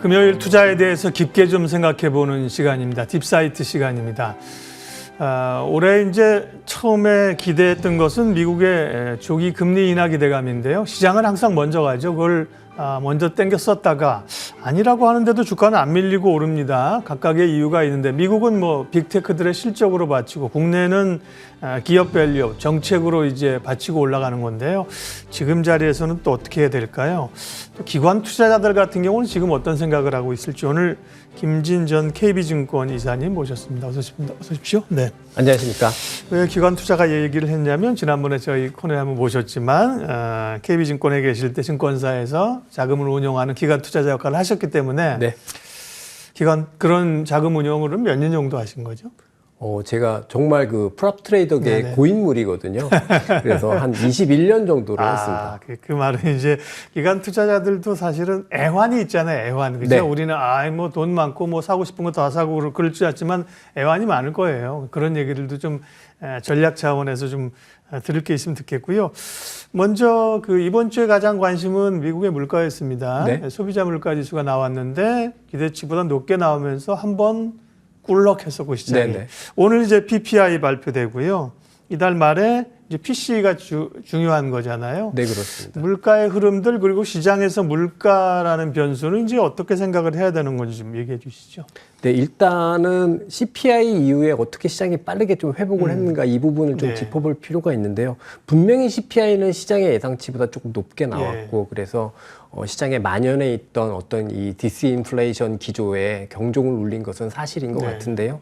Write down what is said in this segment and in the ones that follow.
금요일 투자에 대해서 깊게 좀 생각해 보는 시간입니다. 딥사이트 시간입니다. 올해 이제 처음에 기대했던 것은 미국의 조기 금리 인하 기대감인데요. 시장은 항상 먼저 가죠. 그걸 먼저 땡겨 썼다가 아니라고 하는데도 주가는 안 밀리고 오릅니다. 각각의 이유가 있는데 미국은 뭐 빅테크들의 실적으로 바치고 국내는 기업 밸류, 정책으로 이제 바치고 올라가는 건데요. 지금 자리에서는 또 어떻게 해야 될까요? 또 기관 투자자들 같은 경우는 지금 어떤 생각을 하고 있을지 오늘 김진 전 KB증권 이사님 모셨습니다. 어서 오십시오. 네. 안녕하십니까. 왜 기관 투자가 얘기를 했냐면 지난번에 저희 코너에 한번 모셨지만 KB증권에 계실 때 증권사에서 자금을 운용하는 기관 투자자 역할을 하셨기 때문에 네. 그런 자금 운용으로 몇 년 정도 하신 거죠? 제가 정말 그 프랍 트레이더계 고인물이거든요. 그래서 한 21년 정도를 했습니다. 그 말은 이제 기관 투자자들도 사실은 애환이 있잖아요. 애환. 그죠? 네. 우리는 뭐 돈 많고 뭐 사고 싶은 거 다 사고 그럴 줄 알지만 애환이 많을 거예요. 그런 얘기들도 좀 전략 차원에서 좀 들을 게 있으면 듣겠고요. 먼저 그 이번 주에 가장 관심은 미국의 물가였습니다. 네. 소비자 물가 지수가 나왔는데 기대치보다 높게 나오면서 한번 꿀럭했었고 시장이. 네네. 오늘 이제 PPI 발표되고요. 이달 말에 이제 PCE가 중요한 거잖아요. 네, 그렇습니다. 물가의 흐름들 그리고 시장에서 물가라는 변수는 이제 어떻게 생각을 해야 되는 건지 좀 얘기해 주시죠. 네, 일단은 CPI 이후에 어떻게 시장이 빠르게 좀 회복을 했는가 이 부분을 좀 네. 짚어볼 필요가 있는데요. 분명히 CPI는 시장의 예상치보다 조금 높게 나왔고 그래서 시장에 만연해 있던 어떤 이 디스인플레이션 기조에 경종을 울린 것은 사실인 것 같은데요.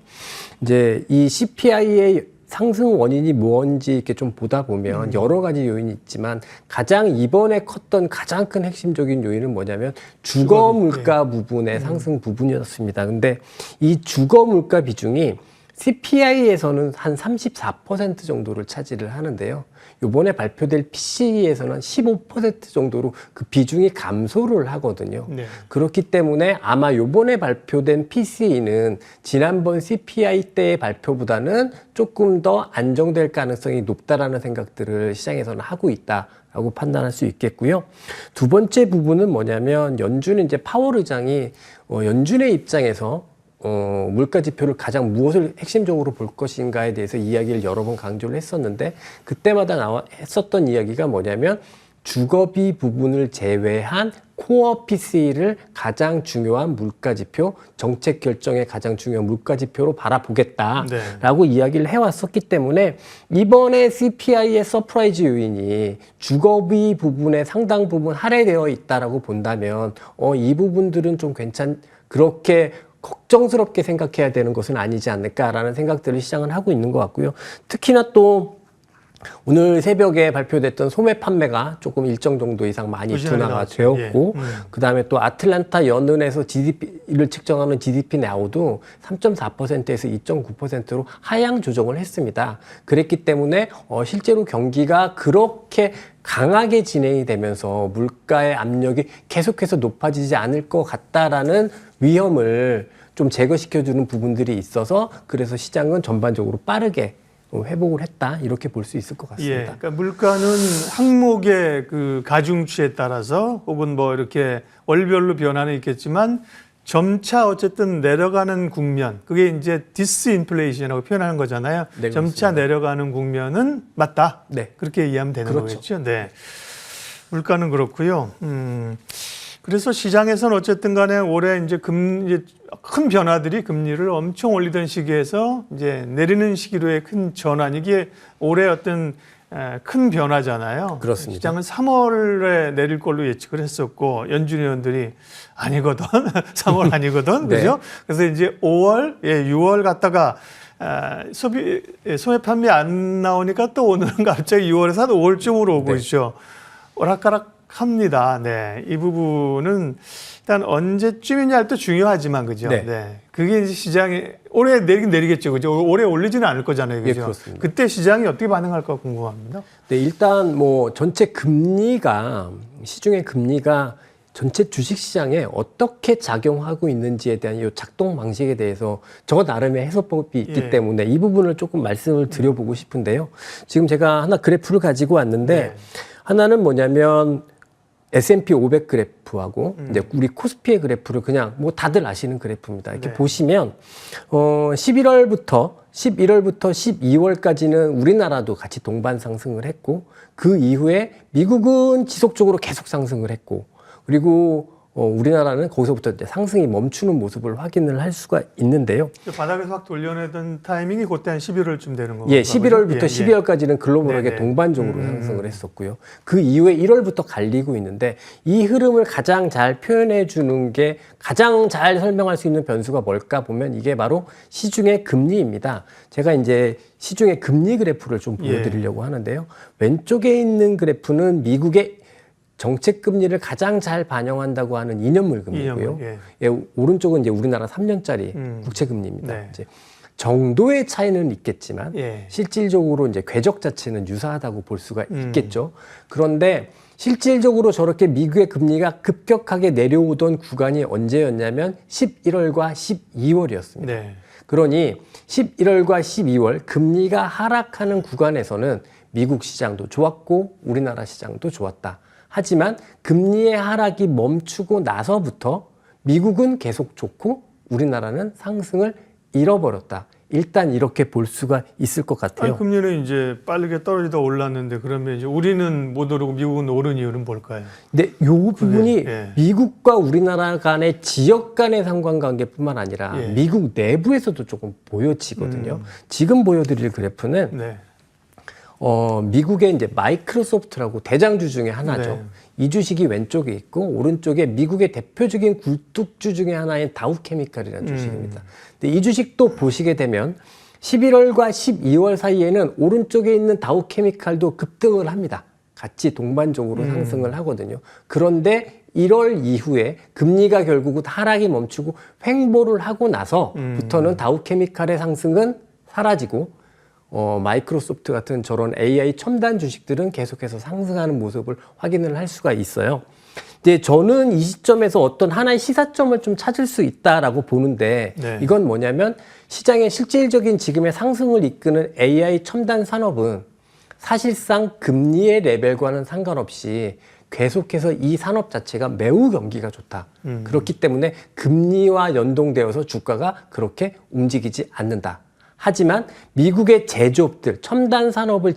이제 이 CPI의 상승 원인이 뭔지 이렇게 좀 보다 보면 여러 가지 요인이 있지만 가장 이번에 컸던 가장 큰 핵심적인 요인은 뭐냐면 주거 물가 부분의 상승 부분이었습니다. 근데 이 주거 물가 비중이 CPI에서는 한 34% 정도를 차지를 하는데요. 이번에 발표될 PCE에서는 15% 정도로 그 비중이 감소를 하거든요. 네. 그렇기 때문에 아마 이번에 발표된 PCE는 지난번 CPI 때의 발표보다는 조금 더 안정될 가능성이 높다라는 생각들을 시장에서는 하고 있다라고 판단할 수 있겠고요. 두 번째 부분은 뭐냐면 연준은 이제 파월 의장이 연준의 입장에서 물가 지표를 가장 무엇을 핵심적으로 볼 것인가에 대해서 이야기를 여러 번 강조를 했었는데 그때마다 했었던 이야기가 뭐냐면 주거비 부분을 제외한 코어 PCE를 가장 중요한 물가 지표, 정책 결정의 가장 중요한 물가 지표로 바라보겠다라고 이야기를 해왔었기 때문에 이번에 CPI의 서프라이즈 요인이 주거비 부분에 상당 부분 할애되어 있다라고 본다면 이 부분들은 좀 그렇게 걱정스럽게 생각해야 되는 것은 아니지 않을까라는 생각들을 시장은 하고 있는 것 같고요. 특히나 또 오늘 새벽에 발표됐던 소매 판매가 조금 일정 정도 이상 많이 둔화가 되었고 그 다음에 또 아틀란타 연은에서 GDP를 측정하는 GDP 나오도 3.4%에서 2.9%로 하향 조정을 했습니다. 그랬기 때문에 실제로 경기가 그렇게 강하게 진행이 되면서 물가의 압력이 계속해서 높아지지 않을 것 같다라는 위험을 좀 제거시켜주는 부분들이 있어서 그래서 시장은 전반적으로 빠르게 회복을 했다 이렇게 볼 수 있을 것 같습니다. 그러니까 물가는 항목의 그 가중치에 따라서 혹은 뭐 이렇게 월별로 변화는 있겠지만 점차 어쨌든 내려가는 국면 그게 이제 디스인플레이션이라고 표현하는 거잖아요. 네, 점차 내려가는 국면은 맞다. 네. 그렇게 이해하면 되는 거겠죠. 네. 물가는 그렇고요. 그래서 시장에서는 어쨌든 간에 올해 이제 큰 변화들이 금리를 엄청 올리던 시기에서 이제 내리는 시기로의 큰 전환 이게 올해 어떤 큰 변화잖아요. 그렇습니다. 시장은 3월에 내릴 걸로 예측을 했었고 연준 의원들이 아니거든. 3월 아니거든. 네. 그죠? 그래서 이제 5월, 6월 갔다가 소매 판매 안 나오니까 또 오늘은 갑자기 6월에서 한 5월쯤으로 오고 있죠. 오락가락 합니다. 네. 이 부분은 일단 언제쯤이냐도 또 중요하지만, 그죠? 네. 그게 이제 시장이 올해 내리겠죠. 그죠? 올해 올리지는 않을 거잖아요. 그죠? 그렇습니다. 그때 시장이 어떻게 반응할까 궁금합니다. 네, 일단 뭐 전체 시중의 금리가 전체 주식시장에 어떻게 작용하고 있는지에 대한 이 작동 방식에 대해서 저 나름의 해석법이 있기 때문에 이 부분을 조금 말씀을 드려보고 싶은데요. 지금 제가 하나 그래프를 가지고 왔는데 하나는 뭐냐면 S&P 500 그래프하고 이제 우리 코스피의 그래프를 그냥 뭐 다들 아시는 그래프입니다. 이렇게 네. 보시면 11월부터 12월까지는 우리나라도 같이 동반 상승을 했고 그 이후에 미국은 지속적으로 계속 상승을 했고 그리고 우리나라는 거기서부터 이제 상승이 멈추는 모습을 확인을 할 수가 있는데요. 바닥에서 확 돌려내던 타이밍이 그때 한 11월쯤 되는 거죠. 예, 11월부터 예, 12월까지는 글로벌하게 네네. 동반적으로 상승을 했었고요. 그 이후에 1월부터 갈리고 있는데 이 흐름을 가장 잘 표현해 주는 게 가장 잘 설명할 수 있는 변수가 뭘까 보면 이게 바로 시중의 금리입니다. 제가 이제 시중의 금리 그래프를 좀 보여드리려고 하는데요. 왼쪽에 있는 그래프는 미국의 정책 금리를 가장 잘 반영한다고 하는 2년물 금리고요. 2년물, 예, 오른쪽은 이제 우리나라 3년짜리 국채 금리입니다. 네. 이제 정도의 차이는 있겠지만 예. 실질적으로 이제 궤적 자체는 유사하다고 볼 수가 있겠죠. 그런데 실질적으로 저렇게 미국의 금리가 급격하게 내려오던 구간이 언제였냐면 11월과 12월이었습니다. 네. 그러니 11월과 12월 금리가 하락하는 구간에서는 미국 시장도 좋았고 우리나라 시장도 좋았다. 하지만 금리의 하락이 멈추고 나서부터 미국은 계속 좋고 우리나라는 상승을 잃어버렸다. 일단 이렇게 볼 수가 있을 것 같아요. 아니, 금리는 이제 빠르게 떨어지다 올랐는데 그러면 이제 우리는 못 오르고 미국은 오른 이유는 뭘까요? 근데 이 부분이 예. 미국과 우리나라 간의 지역 간의 상관관계뿐만 아니라 예. 미국 내부에서도 조금 보여지거든요. 지금 보여드릴 그래프는 네. 미국의 이제 마이크로소프트라고 대장주 중에 하나죠. 네. 이 주식이 왼쪽에 있고 오른쪽에 미국의 대표적인 굴뚝주 중에 하나인 다우케미칼이라는 주식입니다. 근데 이 주식도 보시게 되면 11월과 12월 사이에는 오른쪽에 있는 다우케미칼도 급등을 합니다. 같이 동반적으로 상승을 하거든요. 그런데 1월 이후에 금리가 결국은 하락이 멈추고 횡보를 하고 나서부터는 다우케미칼의 상승은 사라지고 마이크로소프트 같은 저런 AI 첨단 주식들은 계속해서 상승하는 모습을 확인을 할 수가 있어요. 근데 저는 이 시점에서 어떤 하나의 시사점을 좀 찾을 수 있다라고 보는데 네. 이건 뭐냐면 시장의 실질적인 지금의 상승을 이끄는 AI 첨단 산업은 사실상 금리의 레벨과는 상관없이 계속해서 이 산업 자체가 매우 경기가 좋다. 그렇기 때문에 금리와 연동되어서 주가가 그렇게 움직이지 않는다. 하지만 미국의 제조업들, 첨단 산업을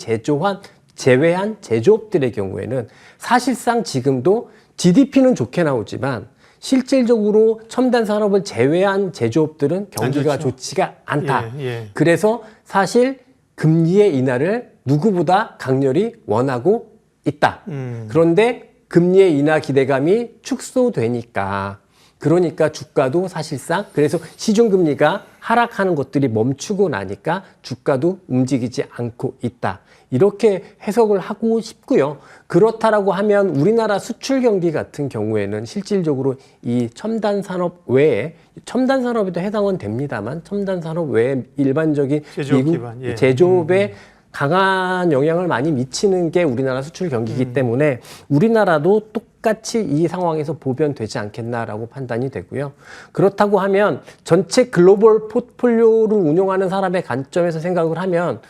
제외한 제조업들의 경우에는 사실상 지금도 GDP는 좋게 나오지만 실질적으로 첨단 산업을 제외한 제조업들은 경기가 좋지가 않다. 예, 예. 그래서 사실 금리의 인하를 누구보다 강렬히 원하고 있다. 그런데 금리의 인하 기대감이 축소되니까 그러니까 주가도 사실상 그래서 시중금리가 하락하는 것들이 멈추고 나니까 주가도 움직이지 않고 있다. 이렇게 해석을 하고 싶고요. 그렇다라고 하면 우리나라 수출 경기 같은 경우에는 실질적으로 이 첨단 산업 외에 첨단 산업에도 해당은 됩니다만 첨단 산업 외에 일반적인 제조업 미국 기반, 예. 제조업에 강한 영향을 많이 미치는 게 우리나라 수출 경기이기 때문에 우리나라도 똑같이 이 상황에서 보변되지 않겠나라고 판단이 되고요. 그렇다고 하면 전체 글로벌 포트폴리오를 운용하는 사람의 관점에서 생각을 하면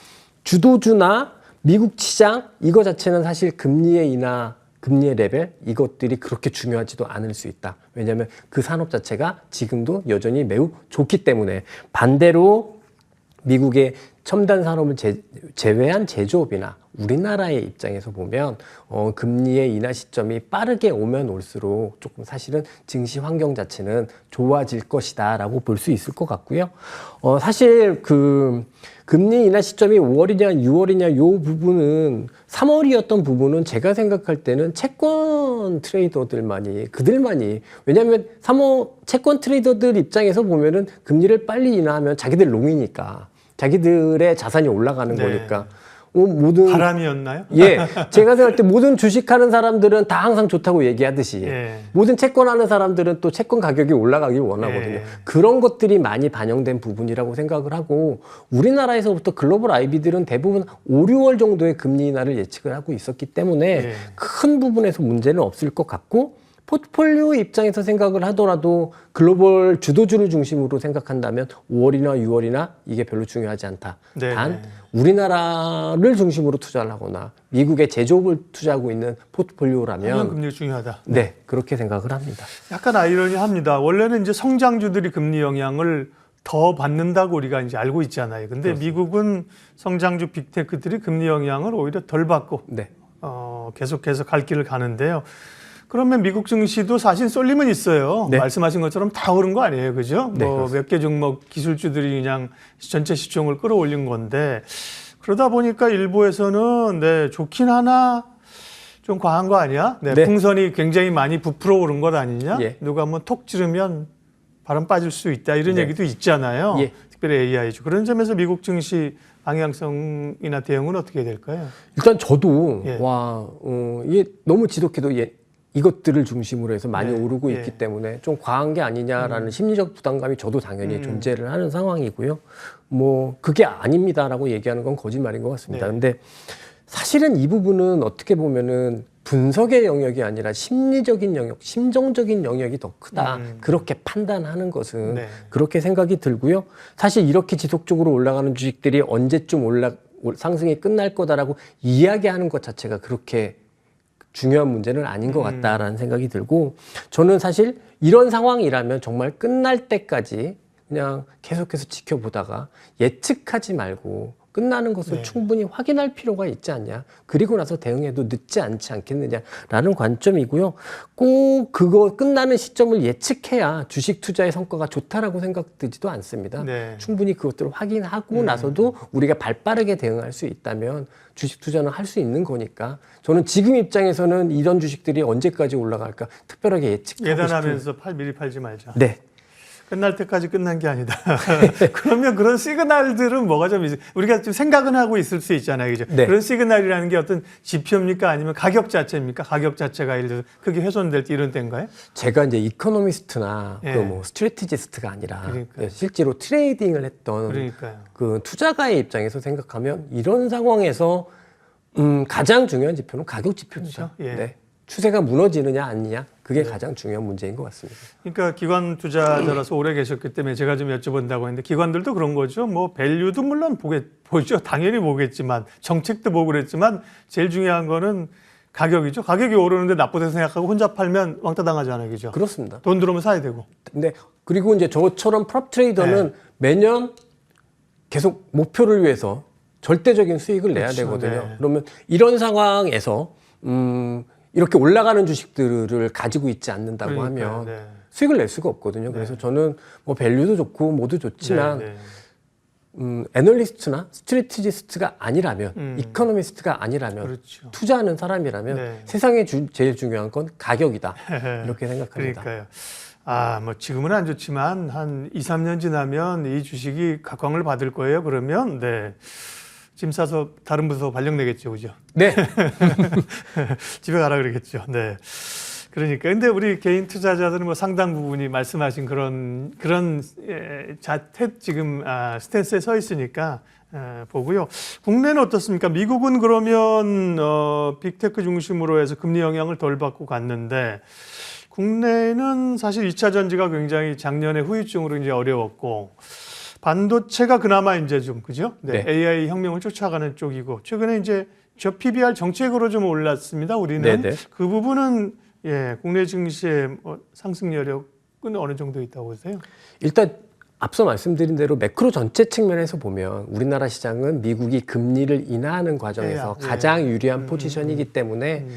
주도주나 미국 시장 이거 자체는 사실 금리의 인하, 금리의 레벨 이것들이 그렇게 중요하지도 않을 수 있다. 왜냐하면 그 산업 자체가 지금도 여전히 매우 좋기 때문에 반대로 미국의 첨단 산업을 제외한 제조업이나 우리나라의 입장에서 보면 금리의 인하 시점이 빠르게 오면 올수록 조금 사실은 증시 환경 자체는 좋아질 것이다라고 볼 수 있을 것 같고요. 사실 그 금리 인하 시점이 5월이냐 6월이냐 요 부분은 3월이었던 부분은 제가 생각할 때는 채권 트레이더들만이 그들만이 왜냐하면 3월 채권 트레이더들 입장에서 보면은 금리를 빨리 인하하면 자기들 롱이니까 자기들의 자산이 올라가는 네. 거니까 모든 바람이었나요? 예, 제가 생각할 때 모든 주식하는 사람들은 다 항상 좋다고 얘기하듯이 예. 모든 채권하는 사람들은 또 채권 가격이 올라가길 원하거든요. 예. 그런 것들이 많이 반영된 부분이라고 생각을 하고 우리나라에서부터 글로벌 IB들은 대부분 5, 6월 정도의 금리 인하를 예측을 하고 있었기 때문에 예. 큰 부분에서 문제는 없을 것 같고 포트폴리오 입장에서 생각을 하더라도 글로벌 주도주를 중심으로 생각한다면 5월이나 6월이나 이게 별로 중요하지 않다. 네. 단 우리나라를 중심으로 투자를 하거나 미국의 제조업을 투자하고 있는 포트폴리오라면 금리 중요하다. 네, 그렇게 생각을 합니다. 약간 아이러니합니다. 원래는 이제 성장주들이 금리 영향을 더 받는다고 우리가 이제 알고 있잖아요. 근데 그렇습니다. 미국은 성장주 빅테크들이 금리 영향을 오히려 덜 받고 네. 계속해서 갈 길을 가는데요. 그러면 미국 증시도 사실 쏠림은 있어요. 네. 말씀하신 것처럼 다 오른 거 아니에요, 그죠? 네, 뭐 몇 개 종목 기술주들이 그냥 전체 시총을 끌어올린 건데 그러다 보니까 일부에서는 네, 좋긴 하나 좀 과한 거 아니야? 네, 네. 풍선이 굉장히 많이 부풀어 오른 것 아니냐? 예. 누가 한번 톡 찌르면 바람 빠질 수 있다 이런 네. 얘기도 있잖아요. 예. 특별히 AI주. 그런 점에서 미국 증시 방향성이나 대응은 어떻게 될까요? 일단 저도 예. 이게 너무 지독해도 이것들을 중심으로 해서 많이 네. 오르고 예. 있기 때문에 좀 과한 게 아니냐라는 심리적 부담감이 저도 당연히 존재를 하는 상황이고요. 뭐 그게 아닙니다라고 얘기하는 건 거짓말인 것 같습니다. 네. 근데 사실은 이 부분은 어떻게 보면은 분석의 영역이 아니라 심리적인 영역, 심정적인 영역이 더 크다. 그렇게 판단하는 것은 네. 그렇게 생각이 들고요. 사실 이렇게 지속적으로 올라가는 주식들이 언제쯤 상승이 끝날 거다라고 이야기하는 것 자체가 그렇게 중요한 문제는 아닌 것 같다라는 생각이 들고, 저는 사실 이런 상황이라면 정말 끝날 때까지 그냥 계속해서 지켜보다가 예측하지 말고 끝나는 것을 네. 충분히 확인할 필요가 있지 않냐. 그리고 나서 대응해도 늦지 않지 않겠느냐라는 관점이고요. 꼭 그거 끝나는 시점을 예측해야 주식 투자의 성과가 좋다라고 생각되지도 않습니다. 네. 충분히 그것들을 확인하고 나서도 우리가 발빠르게 대응할 수 있다면 주식 투자는 할 수 있는 거니까, 저는 지금 입장에서는 이런 주식들이 언제까지 올라갈까 특별하게 예측하고 예단하면서 미리 팔지 말자. 네. 끝날 때까지 끝난 게 아니다. 그러면 그런 시그널들은 뭐가 좀 우리가 좀 생각은 하고 있을 수 있잖아요, 그죠? 네. 그런 시그널이라는 게 어떤 지표입니까, 아니면 가격 자체입니까? 가격 자체가 예를 들어서 크게 훼손될 때 이런 때인가요? 제가 이제 이코노미스트나 예. 그 뭐 스트래티지스트가 아니라 그러니까요. 실제로 트레이딩을 했던 그러니까요. 그 투자가의 입장에서 생각하면 이런 상황에서 가장 중요한 지표는 가격 지표입니다. 그렇죠? 예. 네. 추세가 무너지느냐 아니냐, 그게 가장 중요한 문제인 것 같습니다. 그러니까 기관 투자자라서 오래 계셨기 때문에 제가 좀 여쭤본다고 했는데, 기관들도 그런 거죠. 뭐 밸류도 물론 보죠. 당연히 보겠지만 정책도 보고 그랬지만 제일 중요한 거는 가격이죠. 가격이 오르는데 나쁘다고 생각하고 혼자 팔면 왕따 당하잖아요, 그죠? 그렇습니다. 돈 들어오면 사야 되고. 근데 그리고 이제 저처럼 프롭 트레이더는 네. 매년 계속 목표를 위해서 절대적인 수익을 내야 그렇죠. 되거든요. 네. 그러면 이런 상황에서 이렇게 올라가는 주식들을 가지고 있지 않는다고 그러니까요. 하면 네. 수익을 낼 수가 없거든요. 그래서 저는 뭐 밸류도 좋고 뭐도 좋지만 네, 애널리스트나 스트래티지스트가 아니라면, 이코노미스트가 아니라면, 그렇죠. 투자하는 사람이라면 네. 세상에 제일 중요한 건 가격이다. 이렇게 생각합니다. 그러니까요. 뭐 지금은 안 좋지만 한 2, 3년 지나면 이 주식이 각광을 받을 거예요. 그러면 네. 짐 싸서 다른 부서 발령 내겠죠, 그죠? 네. 집에 가라 그러겠죠. 네. 그러니까 근데 우리 개인 투자자들은 뭐 상당 부분이 말씀하신 그런 지금 스탠스에 서 있으니까 보고요. 국내는 어떻습니까? 미국은 그러면 빅테크 중심으로 해서 금리 영향을 덜 받고 갔는데, 국내는 사실 2차 전지가 굉장히 작년에 후유증으로 이제 어려웠고, 반도체가 그나마 이제 좀, 그죠? 네. 네. AI 혁명을 쫓아가는 쪽이고, 최근에 이제 저 PBR 정책으로 좀 올랐습니다. 우리는. 네네. 그 부분은 국내 증시의 상승 여력은 어느 정도 있다고 보세요? 일단 앞서 말씀드린 대로 매크로 전체 측면에서 보면 우리나라 시장은 미국이 금리를 인하하는 과정에서 예. 가장 유리한 포지션이기 때문에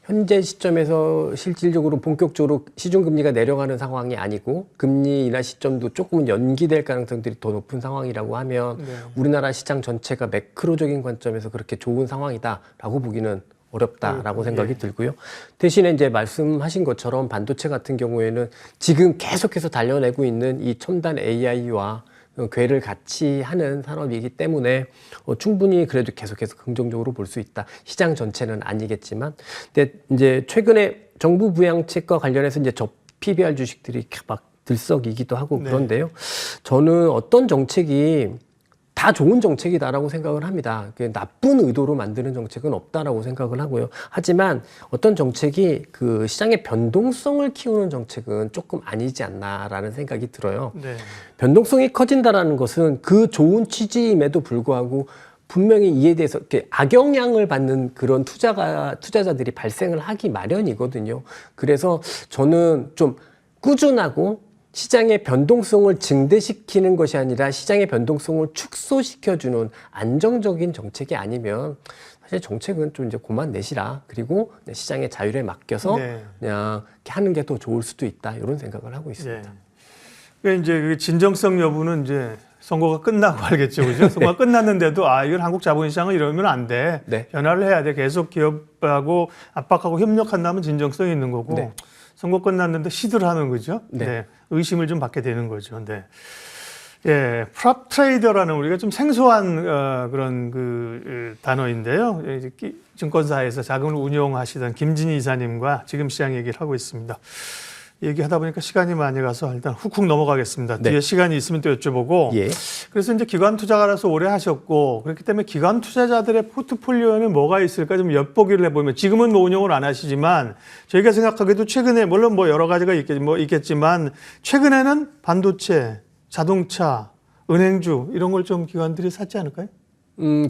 현재 시점에서 실질적으로 본격적으로 시중금리가 내려가는 상황이 아니고 금리 인하 시점도 조금은 연기될 가능성들이 더 높은 상황이라고 하면 우리나라 시장 전체가 매크로적인 관점에서 그렇게 좋은 상황이다라고 보기는 어렵다라고 생각이 들고요. 대신에 이제 말씀하신 것처럼 반도체 같은 경우에는 지금 계속해서 달려내고 있는 이 첨단 AI와 궤를 같이 하는 산업이기 때문에 충분히 그래도 계속해서 긍정적으로 볼 수 있다. 시장 전체는 아니겠지만, 근데 이제 최근에 정부 부양책과 관련해서 이제 저 PBR 주식들이 막 들썩이기도 하고 그런데요. 저는 어떤 정책이 다 좋은 정책이다라고 생각을 합니다. 나쁜 의도로 만드는 정책은 없다라고 생각을 하고요. 하지만 어떤 정책이 그 시장의 변동성을 키우는 정책은 조금 아니지 않나라는 생각이 들어요. 네. 변동성이 커진다라는 것은 그 좋은 취지임에도 불구하고 분명히 이에 대해서 이렇게 악영향을 받는 그런 투자자들이 발생을 하기 마련이거든요. 그래서 저는 좀 꾸준하고 시장의 변동성을 증대시키는 것이 아니라 시장의 변동성을 축소시켜주는 안정적인 정책이 아니면 사실 정책은 좀 이제 그만 내시라. 그리고 시장의 자율에 맡겨서 네. 그냥 이렇게 하는 게 더 좋을 수도 있다. 이런 생각을 하고 있습니다. 네. 그러니까 이제 그 진정성 여부는 이제 선거가 끝나고 알겠죠, 그죠? 선거가 끝났는데도 이건 한국 자본시장은 이러면 안 돼. 네. 변화를 해야 돼. 계속 기업하고 압박하고 협력한다면 진정성이 있는 거고. 네. 선거 끝났는데 시들하는 거죠. 네. 의심을 좀 받게 되는 거죠. 네. 예, 프랍 트레이더라는 우리가 좀 생소한 그런 단어인데요. 증권사에서 자금을 운용하시던 김진희 이사님과 지금 시장 얘기를 하고 있습니다. 얘기하다 보니까 시간이 많이 가서 일단 훅훅 넘어가겠습니다. 네. 뒤에 시간이 있으면 또 여쭤보고. 예. 그래서 이제 기관 투자가라서 오래 하셨고 그렇기 때문에 기관 투자자들의 포트폴리오에는 뭐가 있을까 좀 엿보기를 해보면 지금은 뭐 운용을 안 하시지만 저희가 생각하기에도 최근에 물론 뭐 여러 가지가 있겠지만 최근에는 반도체, 자동차, 은행주 이런 걸 좀 기관들이 샀지 않을까요?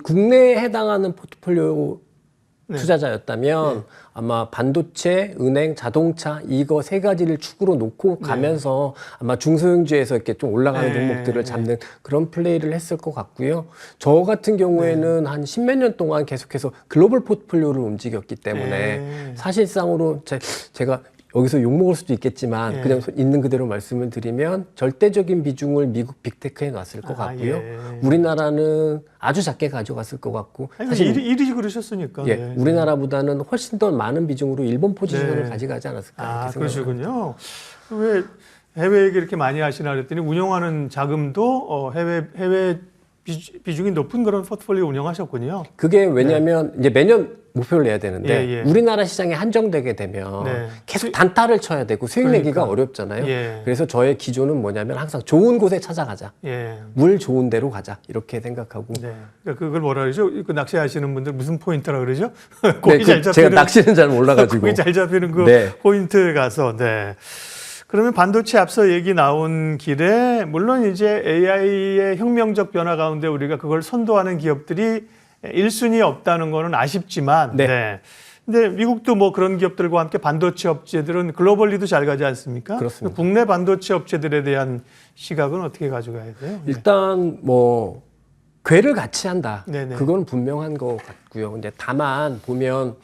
국내에 해당하는 포트폴리오 네. 투자자였다면 아마 반도체, 은행, 자동차 이거 세 가지를 축으로 놓고 가면서 아마 중소형주에서 이렇게 좀 올라가는 종목들을 잡는 그런 플레이를 했을 것 같고요. 저 같은 경우에는 한 십몇 년 동안 계속해서 글로벌 포트폴리오를 움직였기 때문에 사실상으로 제가 여기서 욕먹을 수도 있겠지만 그냥 있는 그대로 말씀을 드리면 절대적인 비중을 미국 빅테크에 놨을 것 같고요. 우리나라는 아주 작게 가져갔을 것 같고 아니, 사실 일이 그러셨으니까. 네. 우리나라보다는 훨씬 더 많은 비중으로 일본 포지션을 가져가지 않았을까 이렇게 그러시군요. 왜 해외 얘기 이렇게 많이 하시나 그랬더니 운영하는 자금도 해외 비중이 높은 그런 포트폴리오 운영하셨군요. 그게 왜냐하면 이제 매년 목표를 내야 되는데 예. 우리나라 시장이 한정되게 되면 계속 단타를 쳐야 되고 수익 내기가 어렵잖아요. 그래서 저의 기조는 뭐냐면 항상 좋은 곳에 찾아가자. 물 좋은 데로 가자. 이렇게 생각하고. 그러니까 그걸 뭐라 그러죠? 그 낚시하시는 분들 무슨 포인트라 그러죠? 네, 제가 낚시는 잘 몰라가지고. 고기 잘 잡히는 그 포인트 가서. 그러면 반도체 앞서 얘기 나온 길에 물론 이제 AI의 혁명적 변화 가운데 우리가 그걸 선도하는 기업들이 1순위 없다는 거는 아쉽지만 근데 미국도 뭐 그런 기업들과 함께 반도체 업체들은 글로벌리도 잘 가지 않습니까? 그렇습니다. 국내 반도체 업체들에 대한 시각은 어떻게 가져가야 돼요? 일단 뭐 궤를 같이 한다. 네네. 그건 분명한 것 같고요. 근데 다만 보면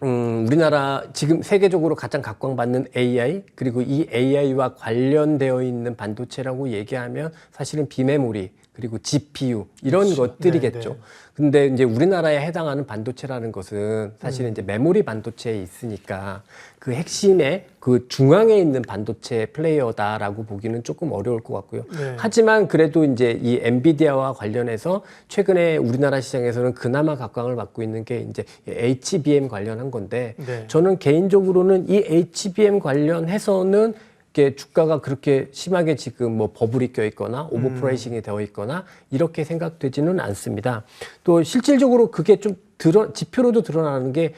우리나라 지금 세계적으로 가장 각광받는 AI 그리고 이 AI와 관련되어 있는 반도체라고 얘기하면 사실은 비메모리 그리고 GPU 이런 것들이겠죠. 근데 이제 우리나라에 해당하는 반도체라는 것은 사실은 이제 메모리 반도체에 있으니까 그 핵심의 그 중앙에 있는 반도체 플레이어다라고 보기는 조금 어려울 것 같고요. 하지만 그래도 이제 이 엔비디아와 관련해서 최근에 우리나라 시장에서는 그나마 각광을 받고 있는 게 이제 HBM 관련한 건데 저는 개인적으로는 이 HBM 관련해서는 이게 주가가 그렇게 심하게 지금 뭐 버블이 껴 있거나 오버프라이싱이 되어 있거나 이렇게 생각되지는 않습니다. 또 실질적으로 그게 좀 지표로도 드러나는 게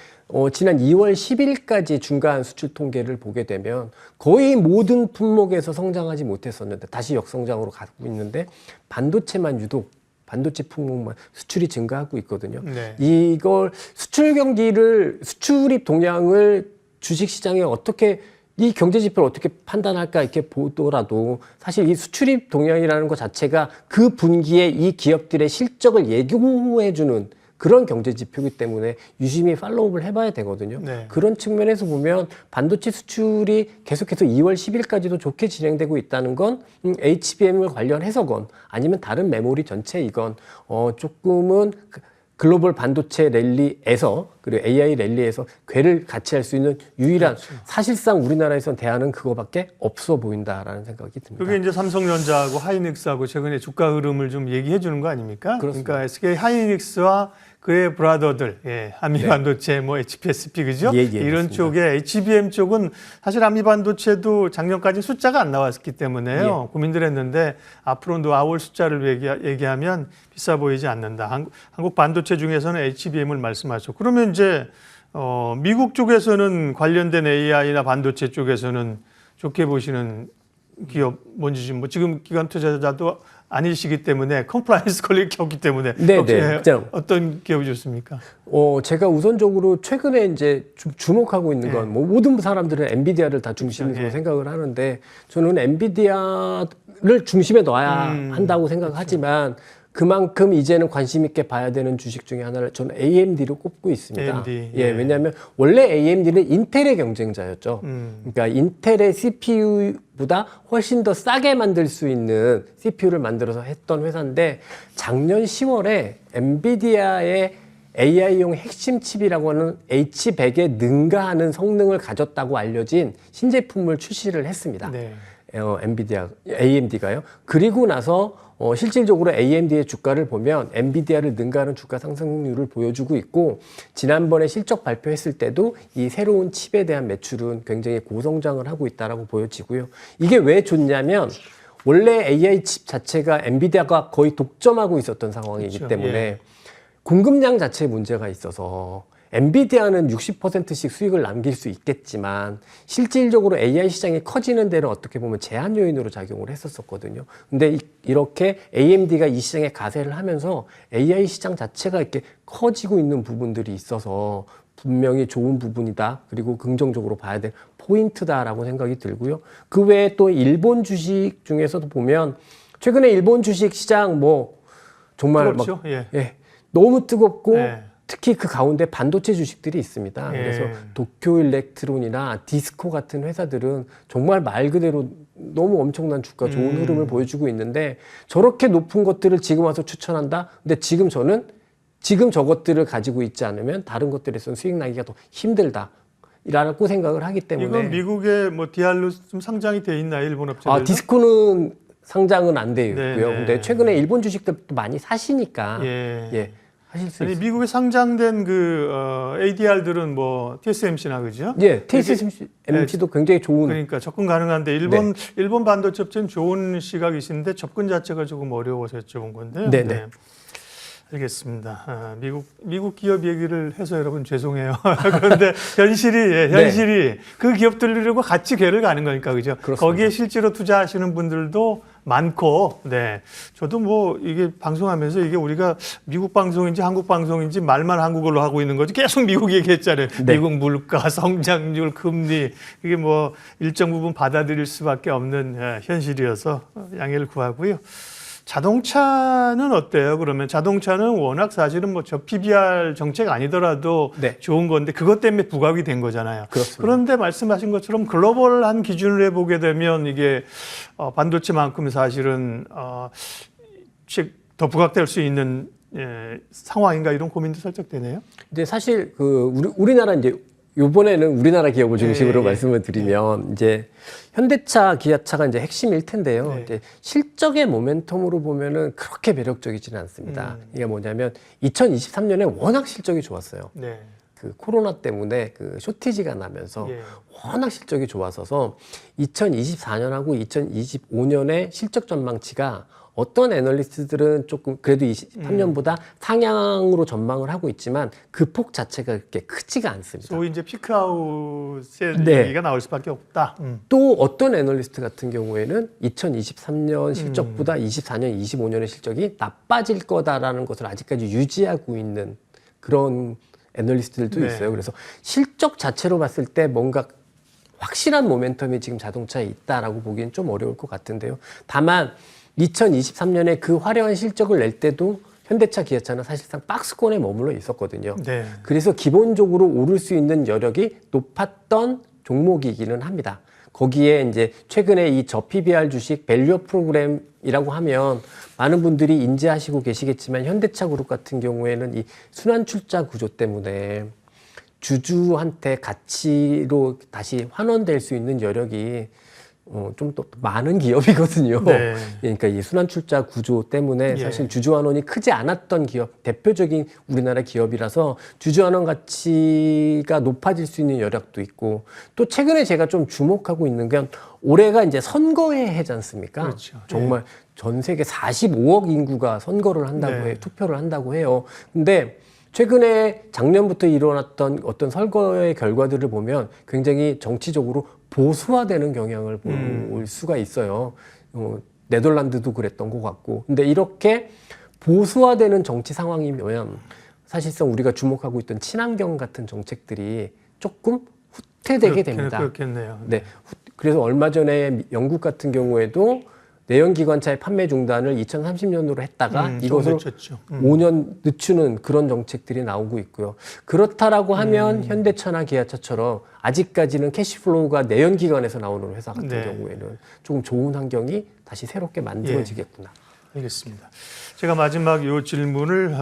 지난 2월 10일까지 중간 수출 통계를 보게 되면 거의 모든 품목에서 성장하지 못했었는데 다시 역성장으로 가고 있는데 반도체만 유독 반도체 품목만 수출이 증가하고 있거든요. 이걸 수출입 동향을 주식시장에 어떻게 이 경제 지표를 어떻게 판단할까 이렇게 보더라도 사실 이 수출입 동향이라는 것 자체가 그 분기에 이 기업들의 실적을 예고해주는 그런 경제 지표이기 때문에 유심히 팔로우업을 해봐야 되거든요. 그런 측면에서 보면 반도체 수출이 계속해서 2월 10일까지도 좋게 진행되고 있다는 건 HBM을 관련해서건 아니면 다른 메모리 전체이건 조금은 글로벌 반도체 랠리에서 그리고 AI 랠리에서 궤를 같이 할 수 있는 유일한 사실상 우리나라에선 대안은 그거밖에 없어 보인다라는 생각이 듭니다. 그게 이제 삼성전자하고 하이닉스하고 최근에 주가 흐름을 좀 얘기해 주는 거 아닙니까? 그렇습니다. 그러니까 SK 하이닉스와 그의 브라더들, 한미 네. 반도체, 뭐 HPSP 그죠? 예, 이런 맞습니다. 쪽에 HBM 쪽은 사실 한미 반도체도 작년까지 숫자가 안 나왔기 때문에요. 예. 고민들 했는데 앞으로 나올 숫자를 얘기하면 비싸 보이지 않는다. 한국 반도체 중에서는 HBM을 말씀하셨고 그러면 이제 미국 쪽에서는 관련된 AI나 반도체 쪽에서는 좋게 보시는 기업 뭔지 지금 기관 투자자도 아니시기 때문에 컴플라이언스 걸릴 게 없기 때문에 네, 그냥 어떤 기업이 좋습니까? 제가 우선적으로 최근에 이제 주목하고 있는 건 뭐 모든 사람들은 엔비디아를 다 중심으로 생각을 하는데 저는 엔비디아를 중심에 넣어야 한다고 생각하지만 그만큼 이제는 관심 있게 봐야 되는 주식 중에 하나를 저는 AMD로 꼽고 있습니다. AMD, 왜냐하면 원래 AMD는 인텔의 경쟁자였죠. 그러니까 인텔의 CPU보다 훨씬 더 싸게 만들 수 있는 CPU를 만들어서 했던 회사인데 작년 10월에 엔비디아의 AI용 핵심 칩이라고 하는 H100에 능가하는 성능을 가졌다고 알려진 신제품을 출시를 했습니다. 네. AMD가요. 그리고 나서 실질적으로 AMD의 주가를 보면 엔비디아를 능가하는 주가 상승률을 보여주고 있고 지난번에 실적 발표했을 때도 이 새로운 칩에 대한 매출은 굉장히 고성장을 하고 있다라고 보여지고요. 이게 왜 좋냐면 원래 AI 칩 자체가 엔비디아가 거의 독점하고 있었던 상황이기 그렇죠. 때문에 공급량 자체에 문제가 있어서 엔비디아는 60%씩 수익을 남길 수 있겠지만 실질적으로 AI 시장이 커지는 데는 어떻게 보면 제한 요인으로 작용을 했었거든요. 근데 이렇게 AMD가 이 시장에 가세를 하면서 AI 시장 자체가 이렇게 커지고 있는 부분들이 있어서 분명히 좋은 부분이다. 그리고 긍정적으로 봐야 될 포인트다라고 생각이 들고요. 그 외에 또 일본 주식 중에서도 보면 최근에 일본 주식 시장 뭐 정말 그렇죠. 막 너무 뜨겁고 예. 특히 그 가운데 반도체 주식들이 있습니다. 예. 그래서 도쿄 일렉트론이나 디스코 같은 회사들은 정말 말 그대로 너무 엄청난 주가 좋은 흐름을 보여주고 있는데 저렇게 높은 것들을 지금 와서 추천한다? 근데 지금 저는 지금 저것들을 가지고 있지 않으면 다른 것들에서는 수익 나기가 더 힘들다. 라고 생각을 하기 때문에 이건 미국에 뭐 디알로 좀 상장이 돼 있나요? 일본 업체들? 디스코는 상장은 안 되어 있고요. 네. 근데 최근에 일본 주식들도 많이 사시니까 하실 수 아니, 있어요. 미국에 상장된 ADR들은 뭐 TSMC나 그죠? TSMC도 굉장히 좋은. 그러니까 접근 가능한데 일본 반도체 업체는 좋은 시각이신데 접근 자체가 조금 어려워서 여쭤본 건데요. 네. 알겠습니다. 미국 기업 얘기를 해서 여러분 죄송해요. 그런데 현실이 그 기업들하고 같이 궤를 가는 거니까 그죠? 그렇습니다. 거기에 실제로 투자하시는 분들도 많고, 저도 뭐 이게 방송하면서 이게 우리가 미국 방송인지 한국 방송인지 말만 한국어로 하고 있는 거지 계속 미국 얘기했잖아요. 미국 물가, 성장률, 금리 이게 뭐 일정 부분 받아들일 수밖에 없는 현실이어서 양해를 구하고요. 자동차는 어때요? 그러면 자동차는 워낙 사실은 뭐 저 PBR 정책 아니더라도 좋은 건데 그것 때문에 부각이 된 거잖아요. 그렇습니다. 그런데 말씀하신 것처럼 글로벌한 기준을 해보게 되면 이게 반도체만큼 사실은 더 부각될 수 있는 상황인가 이런 고민도 살짝 되네요. 이제 사실 우리나라 이제 요번에는 우리나라 기업을 중심으로 말씀을 드리면 이제 현대차, 기아차가 이제 핵심일 텐데요. 이제 실적의 모멘텀으로 보면은 그렇게 매력적이지는 않습니다. 이게 뭐냐면 2023년에 워낙 실적이 좋았어요. 그 코로나 때문에 그 쇼티지가 나면서 워낙 실적이 좋았어서 2024년하고 2025년의 실적 전망치가 어떤 애널리스트들은 조금 그래도 23년보다 상향으로 전망을 하고 있지만 그 폭 자체가 그렇게 크지가 않습니다. 소위 이제 피크아웃의 얘기가 나올 수밖에 없다. 또 어떤 애널리스트 같은 경우에는 2023년 실적보다 24년, 25년의 실적이 나빠질 거다라는 것을 아직까지 유지하고 있는 그런 애널리스트들도 있어요. 그래서 실적 자체로 봤을 때 뭔가 확실한 모멘텀이 지금 자동차에 있다라고 보기엔 좀 어려울 것 같은데요. 다만 2023년에 그 화려한 실적을 낼 때도 현대차, 기아차는 사실상 박스권에 머물러 있었거든요. 그래서 기본적으로 오를 수 있는 여력이 높았던 종목이기는 합니다. 거기에 이제 최근에 이 저PBR 주식 밸류업 프로그램이라고 하면 많은 분들이 인지하시고 계시겠지만 현대차 그룹 같은 경우에는 이 순환 출자 구조 때문에 주주한테 가치로 다시 환원될 수 있는 여력이 좀 더 많은 기업이거든요. 네. 그러니까 이 순환출자 구조 때문에 예. 사실 주주환원이 크지 않았던 기업, 대표적인 우리나라 기업이라서 주주환원 가치가 높아질 수 있는 여력도 있고, 또 최근에 제가 좀 주목하고 있는 건 올해가 이제 선거의 해지 않습니까? 그렇죠. 정말 전 세계 45억 인구가 선거를 한다고 네. 해요. 투표를 한다고 해요. 근데 최근에 작년부터 일어났던 어떤 선거의 결과들을 보면 굉장히 정치적으로 보수화되는 경향을 볼 수가 있어요. 네덜란드도 그랬던 것 같고. 근데 이렇게 보수화되는 정치 상황이면 사실상 우리가 주목하고 있던 친환경 같은 정책들이 조금 후퇴되게 됩니다. 그렇겠네요. 네. 그래서 얼마 전에 영국 같은 경우에도 내연기관차의 판매 중단을 2030년으로 했다가 이것을 늦췄죠. 5년 늦추는 그런 정책들이 나오고 있고요. 그렇다라고 하면 현대차나 기아차처럼 아직까지는 캐시플로우가 내연기관에서 나오는 회사 같은 네. 경우에는 조금 좋은 환경이 다시 새롭게 만들어지겠구나. 알겠습니다. 제가 마지막 요 질문을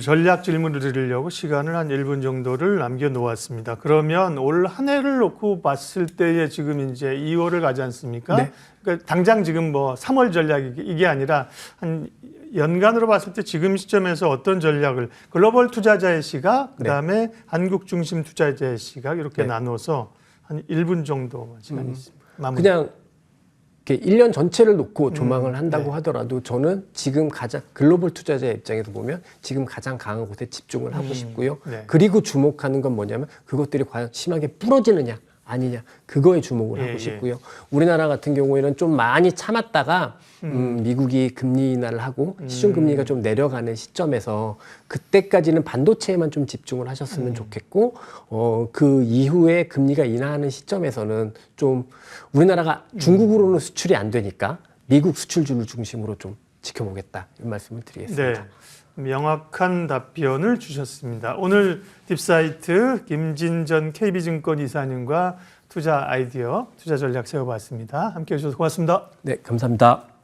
전략 질문을 드리려고 시간을 한 1분 정도를 남겨놓았습니다. 그러면 올 한 해를 놓고 봤을 때에 지금 이제 2월을 가지 않습니까? 네. 그러니까 당장 지금 뭐 3월 전략이 이게 아니라 한 연간으로 봤을 때 지금 시점에서 어떤 전략을 글로벌 투자자의 시각, 그다음에 한국 중심 투자자의 시각 이렇게 나눠서 한 1분 정도 시간이 있습니다. 마무리. 그냥 이렇게 1년 전체를 놓고 조망을 한다고 하더라도 저는 지금 가장 글로벌 투자자의 입장에서 보면 지금 가장 강한 곳에 집중을 하고 싶고요. 네. 그리고 주목하는 건 뭐냐면 그것들이 과연 심하게 부러지느냐 아니냐 그거에 주목을 하고 싶고요. 우리나라 같은 경우에는 좀 많이 참았다가 미국이 금리 인하를 하고 시중 금리가 좀 내려가는 시점에서 그때까지는 반도체에만 좀 집중을 하셨으면 좋겠고 그 이후에 금리가 인하하는 시점에서는 좀 우리나라가 중국으로는 수출이 안 되니까 미국 수출주를 중심으로 좀 지켜보겠다 이 말씀을 드리겠습니다. 네, 명확한 답변을 주셨습니다. 오늘 딥사이트 김진전 KB증권 이사님과 투자 아이디어, 투자 전략 세워봤습니다. 함께해 주셔서 고맙습니다. 네, 감사합니다.